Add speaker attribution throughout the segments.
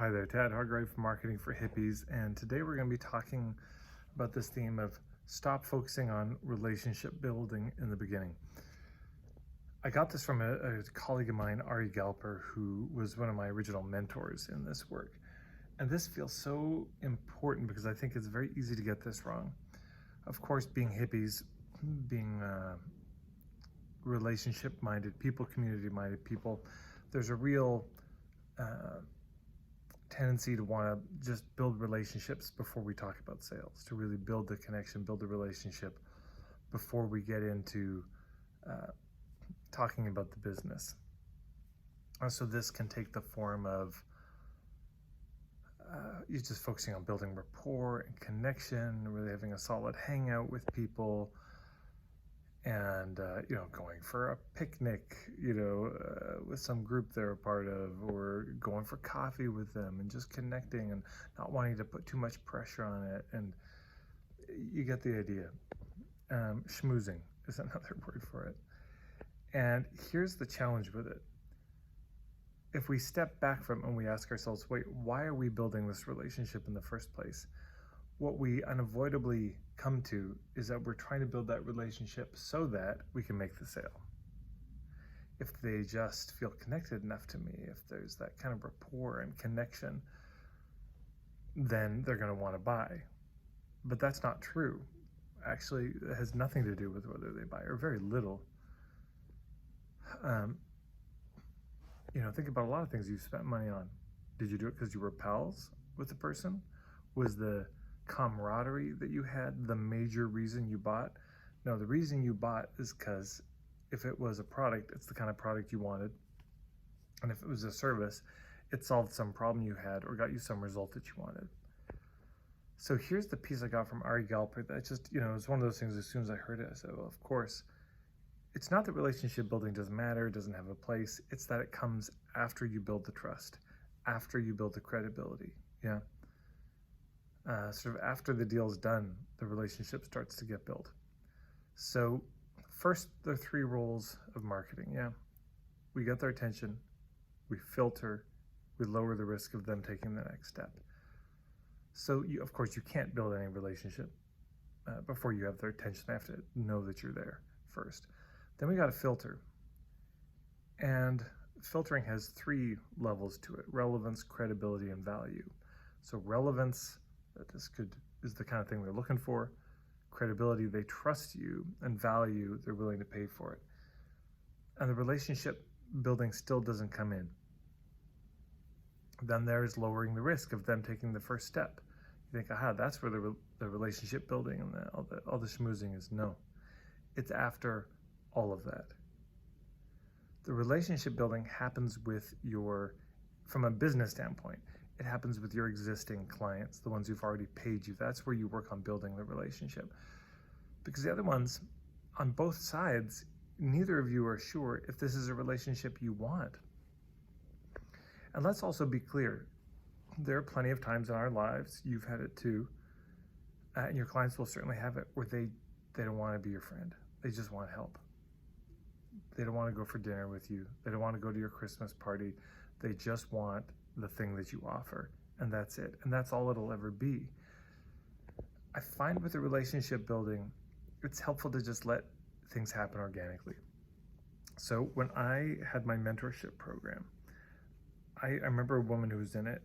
Speaker 1: Hi there, Tad Hargrave from Marketing for Hippies, and today we're going to be talking about this theme of stop focusing on relationship building in the beginning. I got this from a colleague of mine, Ari Galper, who was one of my original mentors in this work. And this feels so important because I think it's very easy to get this wrong. Of course, being hippies, being relationship-minded people, community-minded people, there's a real tendency to want to just build relationships before we talk about sales, to really build the connection, build the relationship before we get into talking about the business. So this can take the form of you're just focusing on building rapport and connection, really having a solid hangout with people, and going for a picnic, with some group they're a part of, or going for coffee with them and just connecting and not wanting to put too much pressure on it. And you get the idea. Schmoozing is another word for it. And here's the challenge with it. If we step back from it and we ask ourselves, wait, why are we building this relationship in the first place? What we unavoidably come to is that we're trying to build that relationship so that we can make the sale. If they just feel connected enough to me, if there's that kind of rapport and connection, then they're going to want to buy. But that's not true. Actually, it has nothing to do with whether they buy, or very little. Think about a lot of things you spent money on. Did you do it because you were pals with the person? Was the camaraderie that you had the major reason you bought? No, the reason you bought is because if it was a product, it's the kind of product you wanted. And if it was a service, it solved some problem you had or got you some result that you wanted. So here's the piece I got from Ari Galper that just, it was one of those things. As soon as I heard it, I said, well, of course. It's not that relationship building doesn't matter, doesn't have a place. It's that it comes after you build the trust, after you build the credibility. Yeah. Sort of after the deal's done, the relationship starts to get built. So first, the 3 rules of marketing. Yeah. We get their attention, we filter, we lower the risk of them taking the next step. So of course, you can't build any relationship before you have their attention. They have to know that you're there first. Then we got to filter. And filtering has 3 levels to it: relevance, credibility, and value. So relevance, that is the kind of thing they're looking for. Credibility, they trust you. And value, they're willing to pay for it. And the relationship building still doesn't come in. Then there's lowering the risk of them taking the first step. You think, aha, that's where the relationship building and all the schmoozing is. No, it's after all of that. The relationship building happens from a business standpoint, it happens with your existing clients, the ones who've already paid you. That's where you work on building the relationship. Because the other ones, on both sides, neither of you are sure if this is a relationship you want. And let's also be clear, there are plenty of times in our lives, you've had it too, and your clients will certainly have it, where they don't want to be your friend. They just want help. They don't want to go for dinner with you. They don't want to go to your Christmas party. They just want the thing that you offer, and that's it. And that's all it'll ever be. I find with the relationship building, it's helpful to just let things happen organically. So when I had my mentorship program, I remember a woman who was in it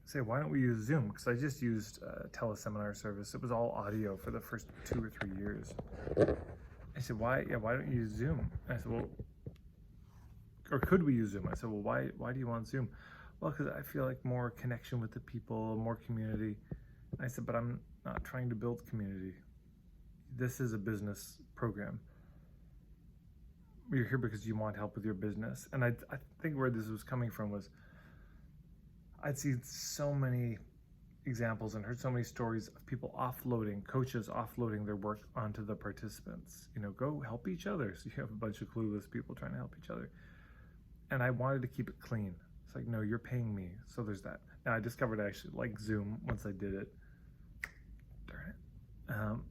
Speaker 1: say, why don't we use Zoom? Because I just used a teleseminar service. It was all audio for the first 2 or 3 years. I said, why don't you use Zoom? And I said, well, or could we use Zoom? I said, well, why do you want Zoom? Well, because I feel like more connection with the people, more community. And I said, but I'm not trying to build community. This is a business program. You're here because you want help with your business. And I think where this was coming from was I'd seen so many examples and heard so many stories of people offloading, coaches offloading their work onto the participants. Go help each other. So you have a bunch of clueless people trying to help each other. And I wanted to keep it clean. It's like, no, you're paying me. So there's that. Now I discovered I actually like Zoom once I did it. Darn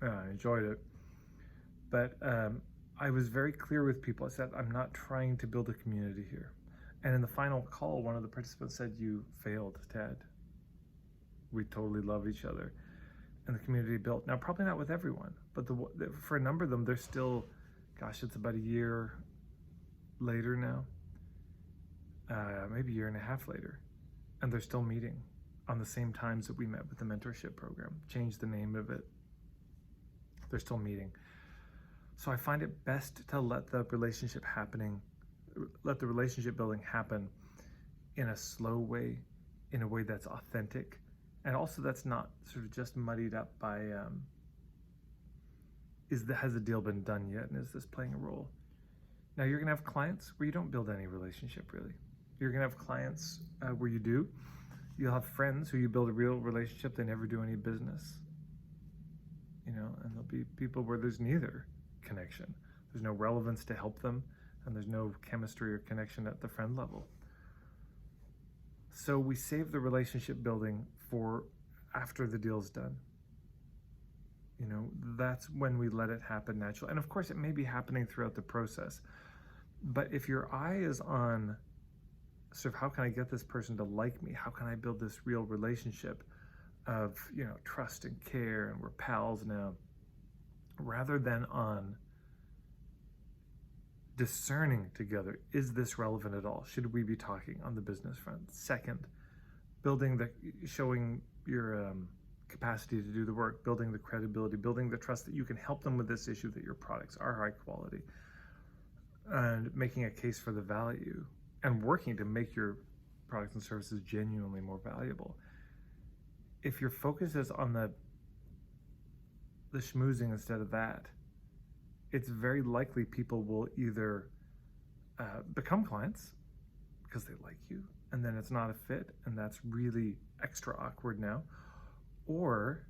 Speaker 1: it. I enjoyed it. But I was very clear with people. I said, I'm not trying to build a community here. And in the final call, one of the participants said, "You failed, Ted. We totally love each other." And the community built. Now, probably not with everyone, but for a number of them, they're still, gosh, it's about a year later now, maybe a year and a half later, and they're still meeting on the same times that we met with the mentorship program. Changed the name of it. They're still meeting. So I find it best to let the relationship building happen in a slow way, in a way that's authentic, and also that's not sort of just muddied up by, has the deal been done yet, and is this playing a role? Now, you're gonna have clients where you don't build any relationship, really. You're gonna have clients where you do. You'll have friends who you build a real relationship, they never do any business. And there'll be people where there's neither connection. There's no relevance to help them, and there's no chemistry or connection at the friend level. So we save the relationship building for after the deal's done. That's when we let it happen naturally. And of course, it may be happening throughout the process. But if your eye is on sort of, how can I get this person to like me? How can I build this real relationship of, trust and care, and we're pals now, rather than on discerning together, is this relevant at all? Should we be talking on the business front? Second, showing your capacity to do the work, building the credibility, building the trust that you can help them with this issue, that your products are high quality, and making a case for the value, and working to make your products and services genuinely more valuable. If your focus is on the schmoozing instead of that, it's very likely people will either become clients because they like you, and then it's not a fit, and that's really extra awkward now, or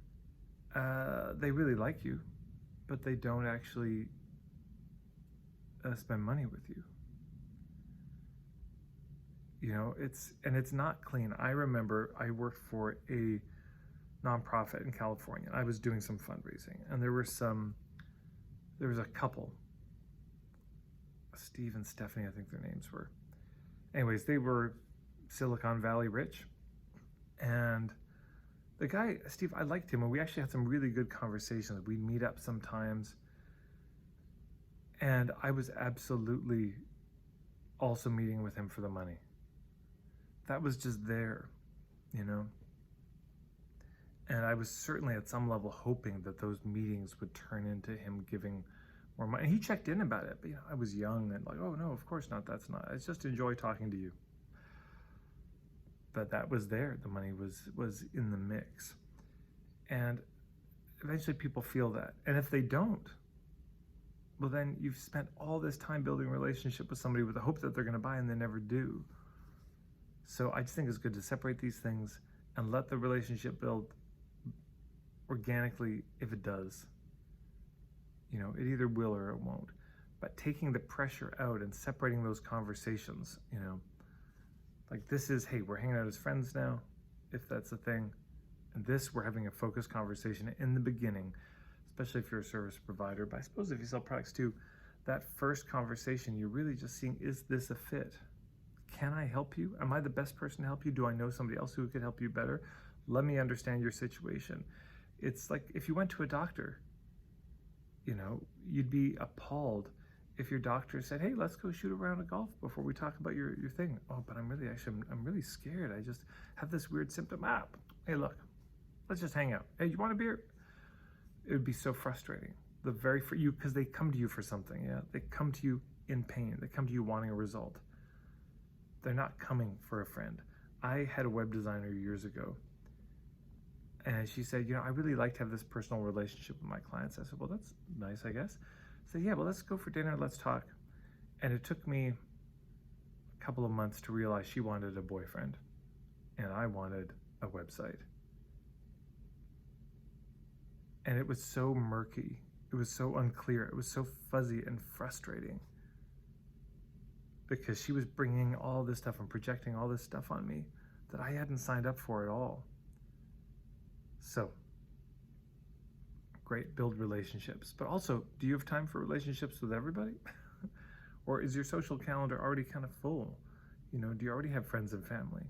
Speaker 1: they really like you, but they don't actually spend money with you. It's not clean. I remember I worked for a nonprofit in California. I was doing some fundraising, and there was a couple, Steve and Stephanie, I think their names were. Anyways, they were Silicon Valley rich, and the guy, Steve, I liked him, and we actually had some really good conversations. We'd meet up sometimes, and I was absolutely also meeting with him for the money. That was just there, And I was certainly at some level hoping that those meetings would turn into him giving more money. And he checked in about it, but I was young and like, oh no, of course not. That's not. I just enjoy talking to you. But that was there. The money was in the mix, and eventually people feel that. And if they don't, well, then you've spent all this time building a relationship with somebody with the hope that they're going to buy, and they never do. So I just think it's good to separate these things and let the relationship build organically if it does. It either will or it won't. But taking the pressure out and separating those conversations, like this is, hey, we're hanging out as friends now, if that's a thing. And this, we're having a focused conversation in the beginning, especially if you're a service provider. But I suppose if you sell products too, that first conversation, you're really just seeing, is this a fit? Can I help you? Am I the best person to help you? Do I know somebody else who could help you better? Let me understand your situation. It's like if you went to a doctor, you'd be appalled if your doctor said, hey, let's go shoot a round of golf before we talk about your thing. Oh, but I'm really scared. I just have this weird symptom. Hey, look, let's just hang out. Hey, you want a beer? It would be so frustrating. Because they come to you for something. Yeah, they come to you in pain. They come to you wanting a result. They're not coming for a friend. I had a web designer years ago, and she said, I really like to have this personal relationship with my clients. I said, well, that's nice, I guess. I said, yeah, well, let's go for dinner, let's talk. And it took me a couple of months to realize she wanted a boyfriend, and I wanted a website. And it was so murky. It was so unclear. It was so fuzzy and frustrating, because she was bringing all this stuff and projecting all this stuff on me that I hadn't signed up for at all. So, great, build relationships. But also, do you have time for relationships with everybody? Or is your social calendar already kind of full? You know, do you already have friends and family?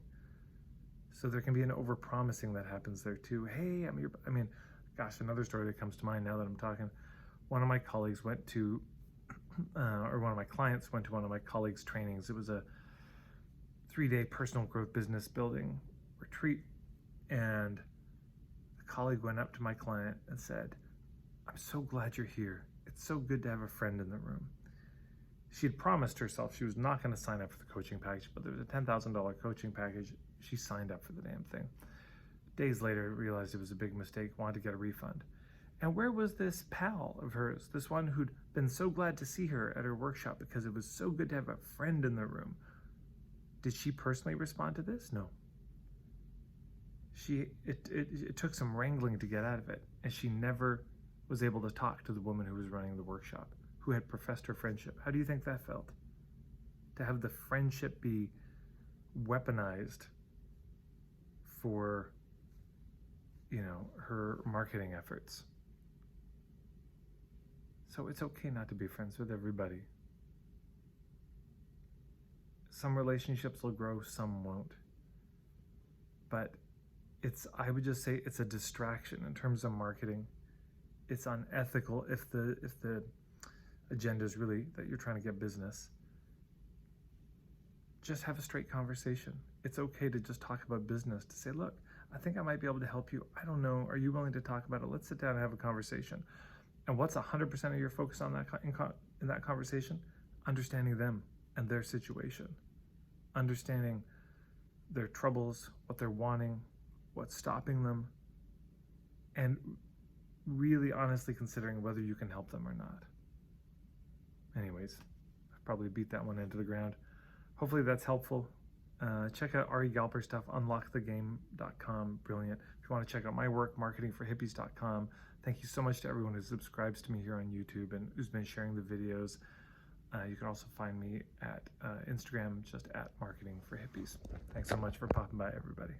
Speaker 1: So there can be an over-promising that happens there too. Hey, gosh, another story that comes to mind now that I'm talking. One of my colleagues went to, or one of my clients went to one of my colleagues' trainings. It was a 3-day personal growth business building retreat. And the colleague went up to my client and said, "I'm so glad you're here. It's so good to have a friend in the room." She had promised herself she was not going to sign up for the coaching package, but there was a $10,000 coaching package. She signed up for the damn thing. Days later, realized it was a big mistake, wanted to get a refund. And where was this pal of hers, this one who'd been so glad to see her at her workshop because it was so good to have a friend in the room? Did she personally respond to this? No. It took some wrangling to get out of it, and she never was able to talk to the woman who was running the workshop, who had professed her friendship. How do you think that felt? To have the friendship be weaponized for, her marketing efforts. So it's okay not to be friends with everybody. Some relationships will grow, some won't. But I would just say it's a distraction in terms of marketing. It's unethical if the agenda is really that you're trying to get business. Just have a straight conversation. It's okay to just talk about business, to say, look, I think I might be able to help you. I don't know. Are you willing to talk about it? Let's sit down and have a conversation. And what's 100% of your focus on that in that conversation? Understanding them and their situation. Understanding their troubles, what they're wanting, what's stopping them, and really honestly considering whether you can help them or not. Anyways, I've probably beat that one into the ground. Hopefully that's helpful. Check out Ari Galper stuff, unlockthegame.com, brilliant. If you want to check out my work, marketingforhippies.com. Thank you so much to everyone who subscribes to me here on YouTube and who's been sharing the videos. You can also find me at Instagram, just at marketingforhippies. Thanks so much for popping by, everybody.